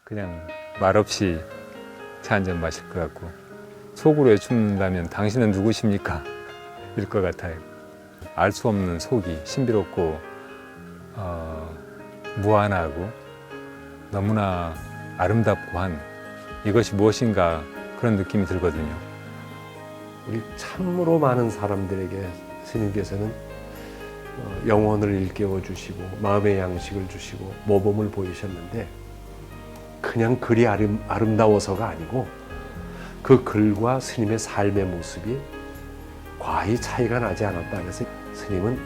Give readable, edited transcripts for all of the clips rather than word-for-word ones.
그냥 말없이 차 한 잔 마실 것 같고, 속으로 외친다면 당신은 누구십니까? 일 것 같아요. 알 수 없는 속이 신비롭고 무한하고 너무나 아름답고 한 이것이 무엇인가 그런 느낌이 들거든요. 우리 참으로 많은 사람들에게 스님께서는 영혼을 일깨워 주시고 마음의 양식을 주시고 모범을 보이셨는데, 그냥 글이 아름다워서가 아니고 그 글과 스님의 삶의 모습이 과히 차이가 나지 않았다. 그래서 스님은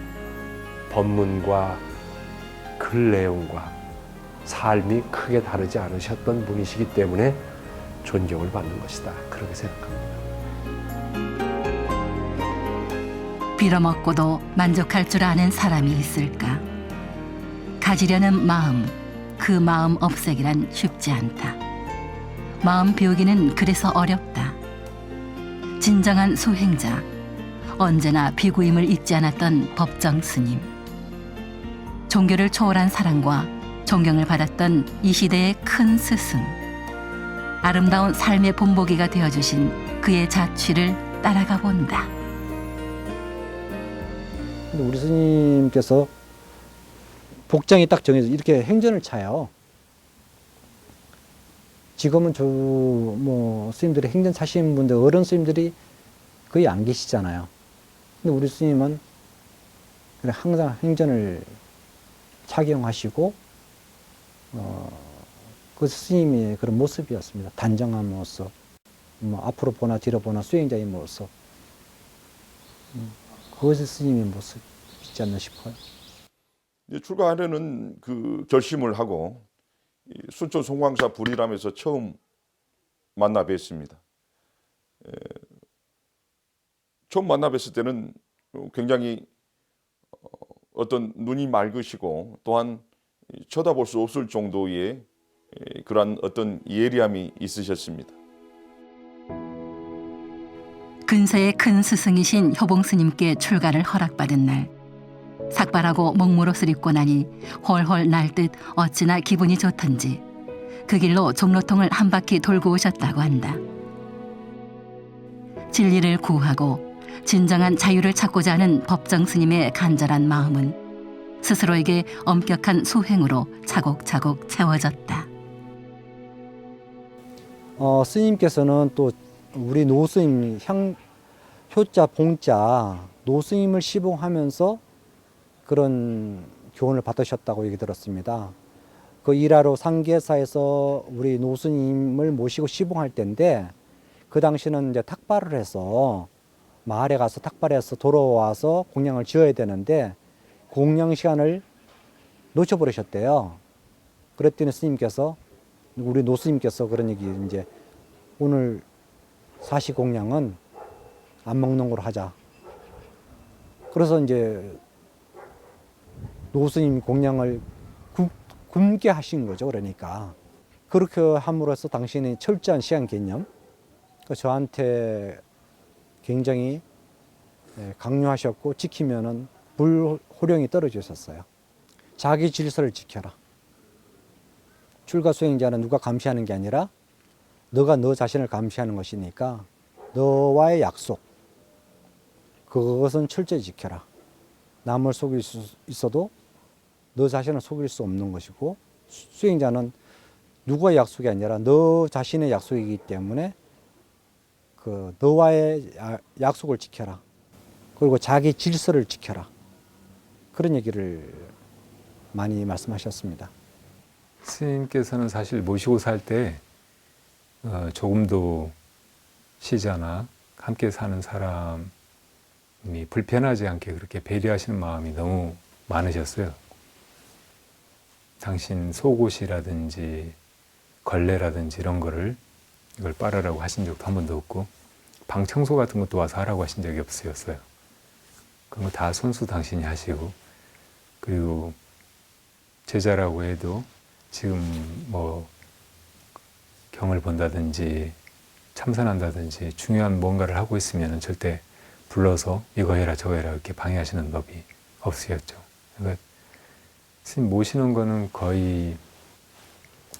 법문과 글 내용과 삶이 크게 다르지 않으셨던 분이시기 때문에 존경을 받는 것이다, 그렇게 생각합니다. 빌어먹고도 만족할 줄 아는 사람이 있을까? 가지려는 마음, 그 마음 없애기란 쉽지 않다. 마음 비우기는 그래서 어렵다. 진정한 소행자, 언제나 비구임을 잊지 않았던 법정 스님. 종교를 초월한 사랑과 존경을 받았던 이 시대의 큰 스승. 아름다운 삶의 본보기가 되어주신 그의 자취를 따라가 본다. 근데 우리 스님께서 복장이 딱 정해져 이렇게 행전을 차요. 지금은 스님들이 행전 차시는 분들, 어른 스님들이 거의 안 계시잖아요. 근데 우리 스님은 그냥 항상 행전을 착용하시고, 그 스님의 그런 모습이었습니다. 단정한 모습, 앞으로 보나 뒤로 보나 수행자의 모습. 그것이 스님의 모습이지 않나 싶어요. 출가하려는 그 결심을 하고 순천 송광사 불이람에서 처음 만나 뵀습니다. 처음 만나 뵀을 때는 굉장히 어떤 눈이 맑으시고 또한 쳐다볼 수 없을 정도의 그러한 어떤 예리함이 있으셨습니다. 근세의 큰 스승이신 효봉 스님께 출가를 허락받은 날, 삭발하고 먹물옷을 입고 나니 홀홀 날듯 어찌나 기분이 좋던지 그 길로 종로통을 한 바퀴 돌고 오셨다고 한다. 진리를 구하고 진정한 자유를 찾고자 하는 법정 스님의 간절한 마음은 스스로에게 엄격한 소행으로 차곡차곡 채워졌다. 스님께서는 또 우리 노스님, 효자, 봉자, 노스님을 시봉하면서 그런 교훈을 받으셨다고 얘기 들었습니다. 그 일하러 상계사에서 우리 노스님을 모시고 시봉할 때인데, 그 당시는 이제 탁발을 해서 마을에 가서 탁발해서 돌아와서 공양을 지어야 되는데 공양 시간을 놓쳐버리셨대요. 그랬더니 스님께서, 우리 노스님께서 그런 얘기, 이제 오늘 사시 공양은 안 먹는 걸로 하자. 그래서 이제 노스님 공양을 굶게 하신 거죠. 그러니까 그렇게 함으로써 당신이 철저한 시간 개념, 저한테 굉장히 강요하셨고, 지키면은 불호령이 떨어지셨어요. 자기 질서를 지켜라. 출가 수행자는 누가 감시하는 게 아니라 너가 너 자신을 감시하는 것이니까 너와의 약속, 그것은 철저히 지켜라. 남을 속일 수 있어도 너 자신을 속일 수 없는 것이고, 수행자는 누구의 약속이 아니라 너 자신의 약속이기 때문에 그 너와의 약속을 지켜라. 그리고 자기 질서를 지켜라. 그런 얘기를 많이 말씀하셨습니다. 스님께서는 사실 모시고 살 때 조금도 시자나 함께 사는 사람이 불편하지 않게 그렇게 배려하시는 마음이 너무 많으셨어요. 당신 속옷이라든지 걸레라든지 이런 거를 이걸 빨아라고 하신 적도 한 번도 없고, 방 청소 같은 것도 와서 하라고 하신 적이 없으셨어요. 그런 거 다 손수 당신이 하시고, 그리고 제자라고 해도 지금 뭐 경을 본다든지 참선한다든지 중요한 뭔가를 하고 있으면 절대 불러서 이거 해라 저거 해라 이렇게 방해하시는 법이 없으셨죠. 그러니까 스님 모시는 거는 거의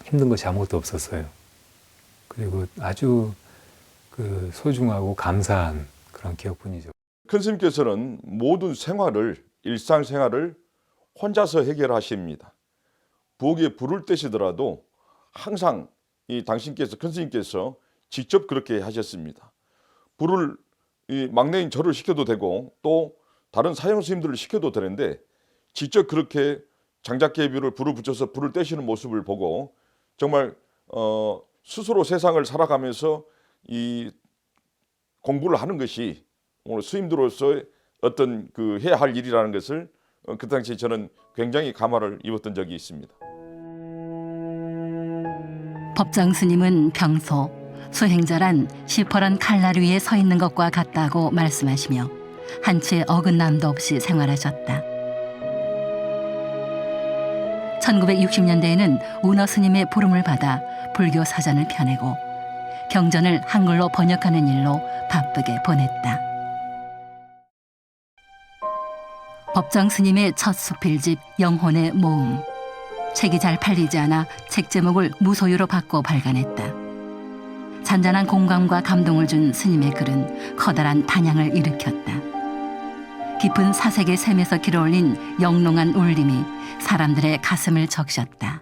힘든 것이 아무것도 없었어요. 그리고 아주 그 소중하고 감사한 그런 기억뿐이죠. 큰 스님께서는 모든 생활을, 일상생활을 혼자서 해결하십니다. 부엌에 불을 떼시더라도 항상 이 당신께서, 큰 스님께서 직접 그렇게 하셨습니다. 불을, 이 막내인 저를 시켜도 되고 또 다른 사형 스님들을 시켜도 되는데 직접 그렇게 장작개비를 불을 붙여서 불을 떼시는 모습을 보고 정말 스스로 세상을 살아가면서 이 공부를 하는 것이 오늘 스님들로서의 어떤 그 해야 할 일이라는 것을 그 당시에 저는 굉장히 감화를 입었던 적이 있습니다. 법정 스님은 평소 수행자란 시퍼런 칼날 위에 서 있는 것과 같다고 말씀하시며 한치의 어긋남도 없이 생활하셨다. 1960년대에는 운어 스님의 부름을 받아 불교 사전을 펴내고 경전을 한글로 번역하는 일로 바쁘게 보냈다. 법정 스님의 첫 수필집 영혼의 모음. 책이 잘 팔리지 않아 책 제목을 무소유로 바꿔 발간했다. 잔잔한 공감과 감동을 준 스님의 글은 커다란 단향을 일으켰다. 깊은 사색의 샘에서 길어올린 영롱한 울림이 사람들의 가슴을 적셨다.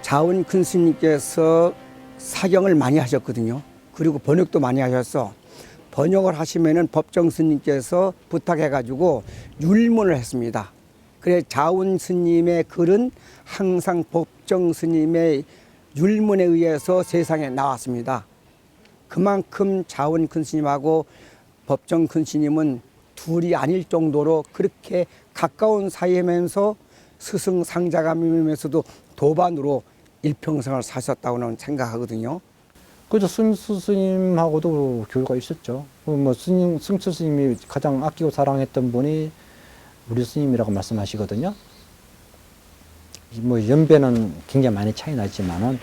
자원 큰 스님께서 사경을 많이 하셨거든요. 그리고 번역도 많이 하셔서 번역을 하시면은 법정 스님께서 부탁해가지고 율문을 했습니다. 그래 자원 스님의 글은 항상 법정 스님의 율문에 의해서 세상에 나왔습니다. 그만큼 자원 큰 스님하고 법정 큰 스님은 둘이 아닐 정도로 그렇게 가까운 사이면서 스승상자감이면서도 도반으로 일평생을 사셨다고는 생각하거든요. 그죠. 승수 스님하고도 교류가 있었죠. 뭐 승수 스님이 가장 아끼고 사랑했던 분이 우리 스님이라고 말씀하시거든요. 뭐 연배는 굉장히 많이 차이 나지만은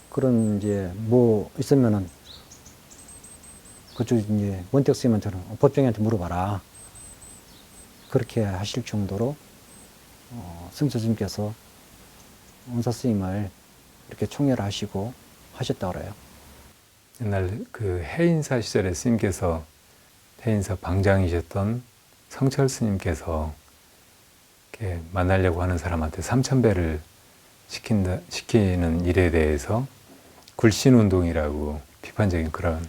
그런 이제 뭐 있으면은 그쪽 이제 원택 스님한테는 법정이한테 물어봐라. 그렇게 하실 정도로 승수 스님께서 원사 스님을 이렇게 총애하시고 하셨다고 그래요. 옛날 그 해인사 시절에 스님께서 해인사 방장이셨던 성철 스님께서 이렇게 만나려고 하는 사람한테 3,000배를 시키는 일에 대해서 굴신운동이라고 비판적인 그런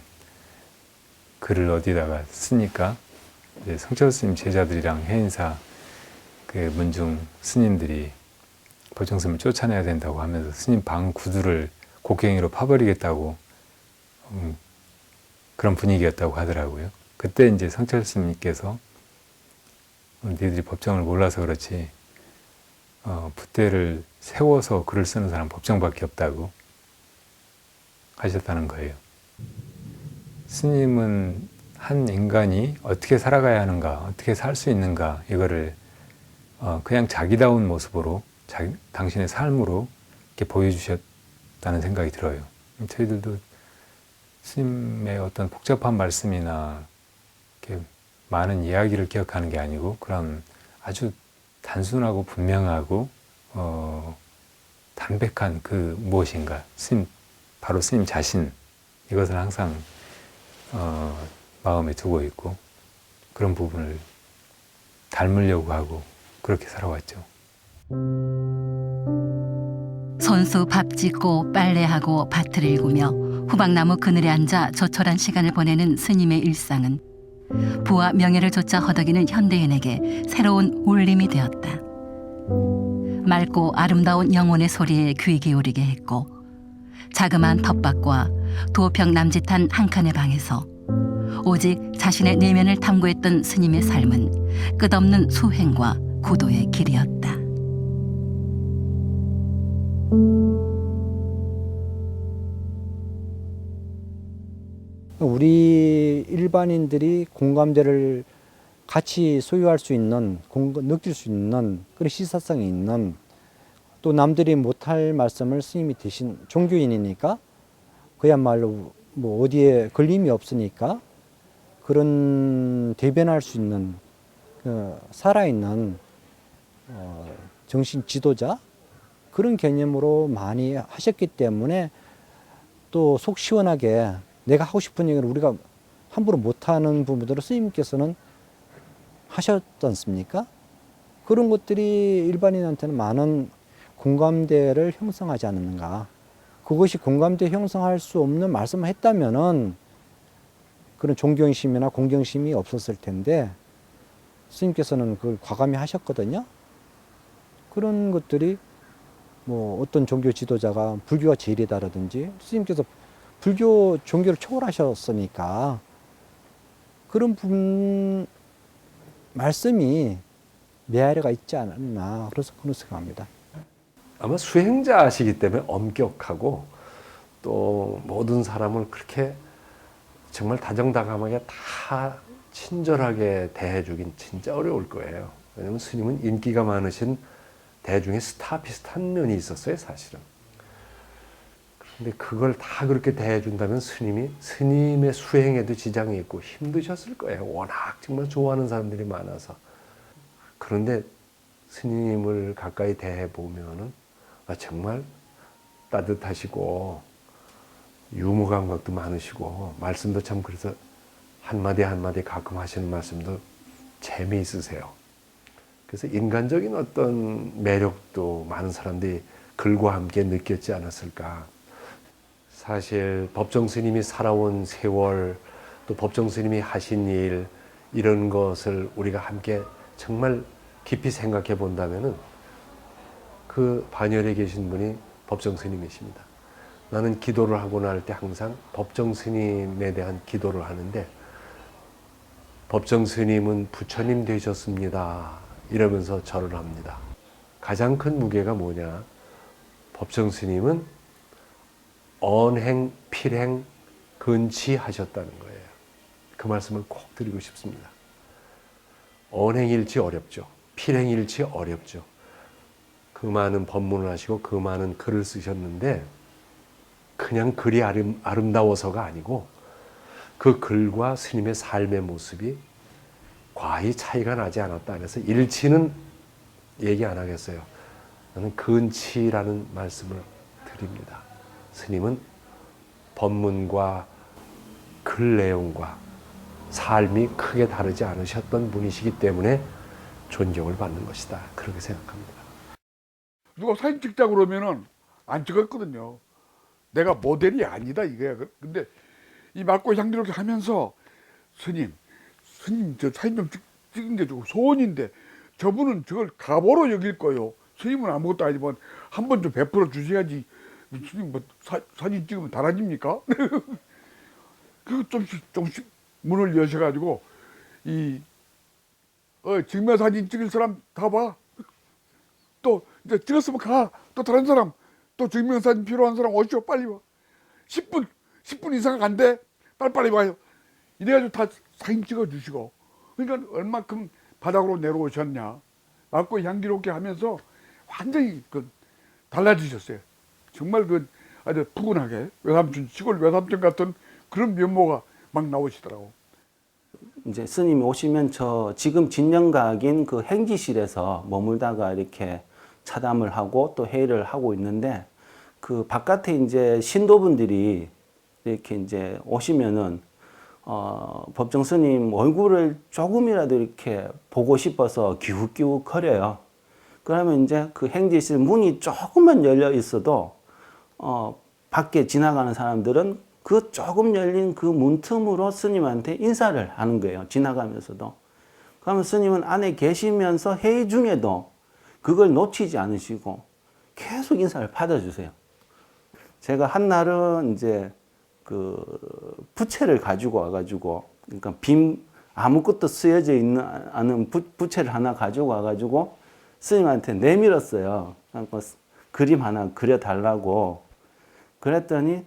글을 어디다가 쓰니까 이제 성철 스님 제자들이랑 해인사 그 문중 스님들이 법정 스님을 쫓아내야 된다고 하면서 스님 방 구두를 곡괭이로 파버리겠다고 그런 분위기였다고 하더라고요. 그때 이제 성철 스님께서 니들이 법정을 몰라서 그렇지 붓대를 세워서 글을 쓰는 사람 법정밖에 없다고 하셨다는 거예요. 스님은 한 인간이 어떻게 살아가야 하는가, 어떻게 살 수 있는가 이거를 그냥 자기다운 모습으로 당신의 삶으로 이렇게 보여주셨다는 생각이 들어요. 저희들도 스님의 어떤 복잡한 말씀이나 이렇게 많은 이야기를 기억하는 게 아니고 그런 아주 단순하고 분명하고 담백한 그 무엇인가 바로 스님 자신 이것을 항상 마음에 두고 있고 그런 부분을 닮으려고 하고 그렇게 살아왔죠. 손수 밥 짓고 빨래하고 밭을 일구며 후박나무 그늘에 앉아 조촐한 시간을 보내는 스님의 일상은 부와 명예를 좇아 허덕이는 현대인에게 새로운 울림이 되었다. 맑고 아름다운 영혼의 소리에 귀 기울이게 했고 자그마한 텃밭과 도평 남짓한 한 칸의 방에서 오직 자신의 내면을 탐구했던 스님의 삶은 끝없는 수행과 구도의 길이었다. 우리 일반인들이 공감대를 같이 소유할 수 있는, 느낄 수 있는 그런 시사성이 있는 또 남들이 못할 말씀을 스님이 대신 종교인이니까 그야말로 뭐 어디에 걸림이 없으니까 그런 대변할 수 있는 살아있는 정신 지도자 그런 개념으로 많이 하셨기 때문에 또 속 시원하게 내가 하고 싶은 얘기를 우리가 함부로 못하는 부분들을 스님께서는 하셨지 않습니까? 그런 것들이 일반인한테는 많은 공감대를 형성하지 않았는가. 그것이 공감대 형성할 수 없는 말씀을 했다면은 그런 존경심이나 공경심이 없었을 텐데 스님께서는 그걸 과감히 하셨거든요. 그런 것들이 뭐 어떤 종교 지도자가 불교가 제일이다라든지 스님께서 불교 종교를 초월하셨으니까 그런 부분 말씀이 메아리가 있지 않았나 그래서 그런 생각합니다. 아마 수행자시기 때문에 엄격하고 또 모든 사람을 그렇게 정말 다정다감하게 다 친절하게 대해주긴 진짜 어려울 거예요. 왜냐하면 스님은 인기가 많으신 대중의 스타 비슷한 면이 있었어요, 사실은. 그런데 그걸 다 그렇게 대해준다면 스님의 수행에도 지장이 있고 힘드셨을 거예요. 워낙 정말 좋아하는 사람들이 많아서. 그런데 스님을 가까이 대해보면은 정말 따뜻하시고 유머 감각도 많으시고 말씀도 참 그래서 한마디 한마디 가끔 하시는 말씀도 재미있으세요. 그래서 인간적인 어떤 매력도 많은 사람들이 글과 함께 느꼈지 않았을까. 사실 법정 스님이 살아온 세월 또 법정 스님이 하신 일 이런 것을 우리가 함께 정말 깊이 생각해 본다면은 그 반열에 계신 분이 법정 스님이십니다. 나는 기도를 하고 날 때 항상 법정 스님에 대한 기도를 하는데 법정 스님은 부처님 되셨습니다. 이러면서 절을 합니다. 가장 큰 무게가 뭐냐? 법정 스님은 언행, 필행, 근치하셨다는 거예요. 그 말씀을 꼭 드리고 싶습니다. 언행일치 어렵죠. 필행일치 어렵죠. 그 많은 법문을 하시고 그 많은 글을 쓰셨는데 그냥 글이 아름다워서가 아니고 그 글과 스님의 삶의 모습이 과히 차이가 나지 않았다. 그래서 일치는 얘기 안 하겠어요. 저는 근치라는 말씀을 드립니다. 스님은 법문과 글 내용과 삶이 크게 다르지 않으셨던 분이시기 때문에 존경을 받는 것이다. 그렇게 생각합니다. 누가 사진 찍자고 그러면은 안 찍었거든요. 내가 모델이 아니다 이거야. 근데 이 맑고 향기롭게 하면서 스님 저 사진 좀 찍은 게 좀 소원인데 저분은 저걸 가보로 여길 거요. 스님은 아무것도 아니지만 한 번 좀 베풀어 주셔야지. 스님 뭐 사진 찍으면 달아집니까? 그 조금씩 문을 여셔가지고 증명사진 찍을 사람 다 봐. 또 이제 찍었으면 가. 또 다른 사람 또 증명사진 필요한 사람 오시오. 빨리 와. 10분 이상 안 돼. 빨리빨리 와요. 이래가지고 다 사진 찍어주시고. 그러니까 얼마큼 바닥으로 내려오셨냐. 맑고 향기롭게 하면서 완전히 달라지셨어요. 정말 아주 푸근하게 시골 외삼촌 같은 그런 면모가 막 나오시더라고. 이제 스님이 오시면 저 지금 진영각인 그 행지실에서 머물다가 이렇게 차담을 하고 또 회의를 하고 있는데 그 바깥에 이제 신도분들이 이렇게 이제 오시면은 법정 스님 얼굴을 조금이라도 이렇게 보고 싶어서 기웃기웃 거려요. 그러면 이제 그 행지실 문이 조금만 열려 있어도 밖에 지나가는 사람들은 그 조금 열린 그 문틈으로 스님한테 인사를 하는 거예요. 지나가면서도. 그러면 스님은 안에 계시면서 회의 중에도 그걸 놓치지 않으시고 계속 인사를 받아주세요. 제가 한 날은 이제 그 부채를 가지고 와가지고, 그러니까 빈 아무것도 쓰여져 있는 않은 부채를 하나 가지고 와가지고 스님한테 내밀었어요. 그러니까 그림 하나 그려달라고. 그랬더니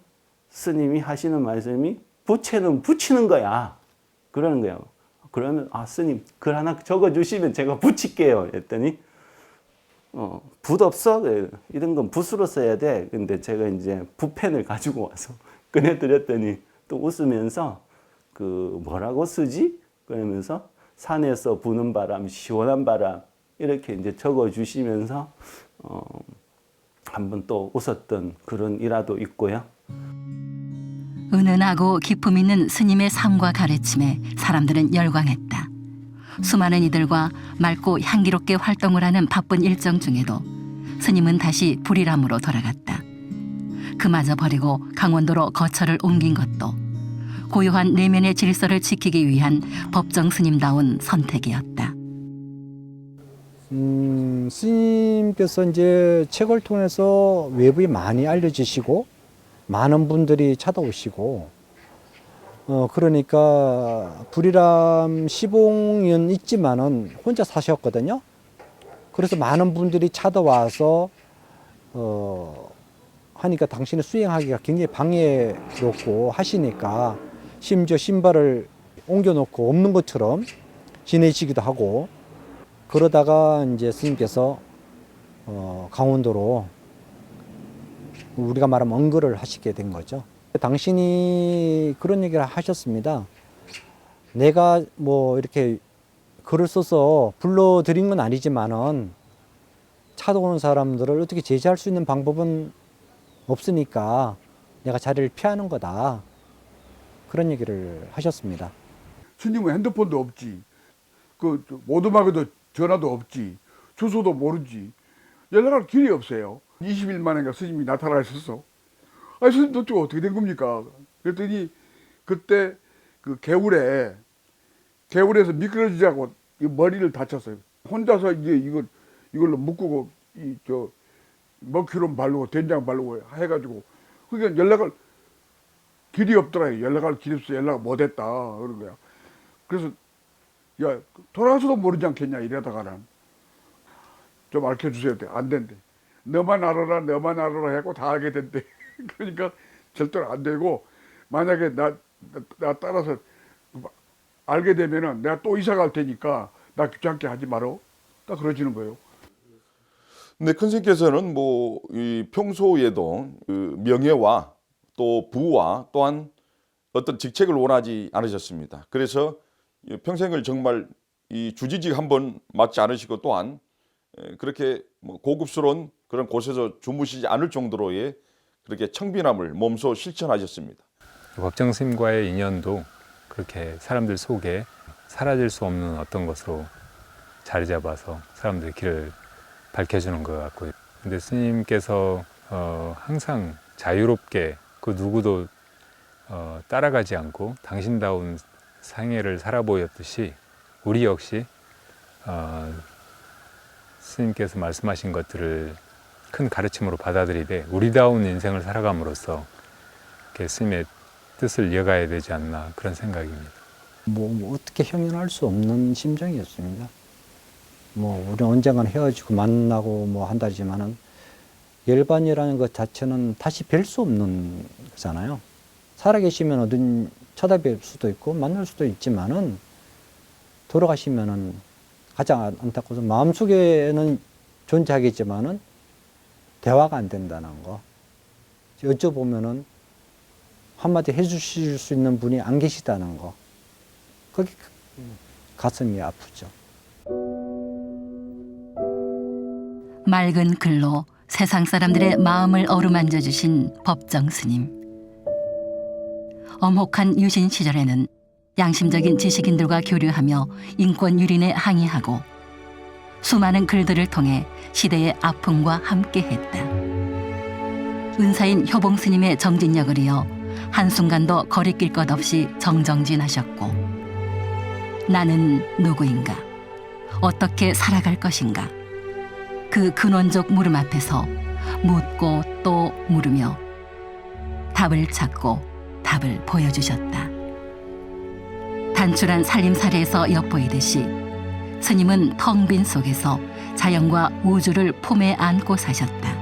스님이 하시는 말씀이 부채는 붙이는 거야. 그러는 거예요. 그러면 스님 글 하나 적어주시면 제가 붙일게요. 했더니 붓 없어? 이런 건 붓으로 써야 돼. 근데 제가 이제 붓펜을 가지고 와서 꺼내드렸더니 또 웃으면서 뭐라고 쓰지? 그러면서 산에서 부는 바람, 시원한 바람 이렇게 이제 적어 주시면서 한번 또 웃었던 그런 일화도 있고요. 은은하고 기품 있는 스님의 삶과 가르침에 사람들은 열광했다. 수많은 이들과 맑고 향기롭게 활동을 하는 바쁜 일정 중에도 스님은 다시 불이람으로 돌아갔다. 그마저 버리고 강원도로 거처를 옮긴 것도 고요한 내면의 질서를 지키기 위한 법정 스님다운 선택이었다. 스님께서 이제 책을 통해서 외부에 많이 알려지시고 많은 분들이 찾아오시고 그러니까 불이람 시봉은 있지만은 혼자 사셨거든요. 그래서 많은 분들이 찾아와서 하니까 당신을 수행하기가 굉장히 방해롭고 하시니까 심지어 신발을 옮겨놓고 없는 것처럼 지내시기도 하고 그러다가 이제 스님께서 강원도로 우리가 말하면 언거를 하시게 된 거죠. 당신이 그런 얘기를 하셨습니다. 내가 뭐 이렇게 글을 써서 불러드린 건 아니지만은 찾아오는 사람들을 어떻게 제지할 수 있는 방법은 없으니까 내가 자리를 피하는 거다. 그런 얘기를 하셨습니다. 스님은 핸드폰도 없지. 그 오두막에도 전화도 없지. 주소도 모르지. 연락할 길이 없어요. 20일 만에 스님이 나타나셨어. 아니 스님 도대체 어떻게 된 겁니까? 그랬더니 그때 그 개울에서 미끄러지자고 머리를 다쳤어요. 혼자서 이제 이걸로 묶고 먹기름 바르고 된장 바르고 해가지고 그러니까 연락을 길이 없더라. 연락할 길이 없어. 연락을 못했다 그런 거야. 그래서 야 돌아가서도 모르지 않겠냐 이러다가는 좀 알려주세요. 안 된대. 너만 알아라 하고 다 알게 된대. 그러니까 절대로 안 되고 만약에 나 따라서 알게 되면은 내가 또 이사 갈 테니까 나 귀찮게 하지 마라. 딱 그러시는 거예요. 근데 큰 스님께서는 뭐 이 평소에도 그 명예와 또 부와 또한 어떤 직책을 원하지 않으셨습니다. 그래서 평생을 정말 이 주지직 한번 맡지 않으시고 또한 그렇게 뭐 고급스러운 그런 곳에서 주무시지 않을 정도로의 그렇게 청빈함을 몸소 실천하셨습니다. 법정 스님과의 인연도 그렇게 사람들 속에 사라질 수 없는 어떤 것으로 자리 잡아서 사람들의 길을 밝혀주는 것 같고요. 근데 스님께서 항상 자유롭게 그 누구도 따라가지 않고 당신다운 생애를 살아 보였듯이 우리 역시 스님께서 말씀하신 것들을 큰 가르침으로 받아들이되 우리다운 인생을 살아감으로써 스님의 뜻을 이어가야 되지 않나 그런 생각입니다. 뭐 어떻게 형용할 수 없는 심정이었습니다. 뭐 우리 언젠가는 헤어지고 만나고 뭐 한다지만은 열반이라는 것 자체는 다시 뵐 수 없는 거잖아요. 살아계시면 어딘 쳐다뵐 수도 있고 만날 수도 있지만은 돌아가시면은 가장 안타까워서 마음속에는 존재하겠지만은 대화가 안 된다는 거. 여쭤보면은 한마디 해주실 수 있는 분이 안 계시다는 거. 그게 가슴이 아프죠. 맑은 글로 세상 사람들의 마음을 어루만져 주신 법정 스님. 엄혹한 유신 시절에는 양심적인 지식인들과 교류하며 인권 유린에 항의하고 수많은 글들을 통해 시대의 아픔과 함께했다. 은사인 효봉 스님의 정진력을 이어 한순간도 거리낄 것 없이 정정진하셨고 나는 누구인가? 어떻게 살아갈 것인가? 그 근원적 물음 앞에서 묻고 또 물으며 답을 찾고 답을 보여주셨다. 단출한 살림살이에서 엿보이듯이 스님은 텅 빈 속에서 자연과 우주를 품에 안고 사셨다.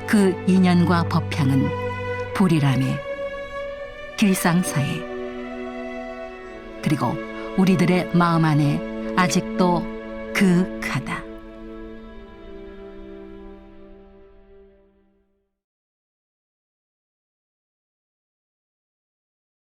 그 인연과 법향은 불이람에 길상사에 그리고 우리들의 마음 안에 아직도 그윽하다.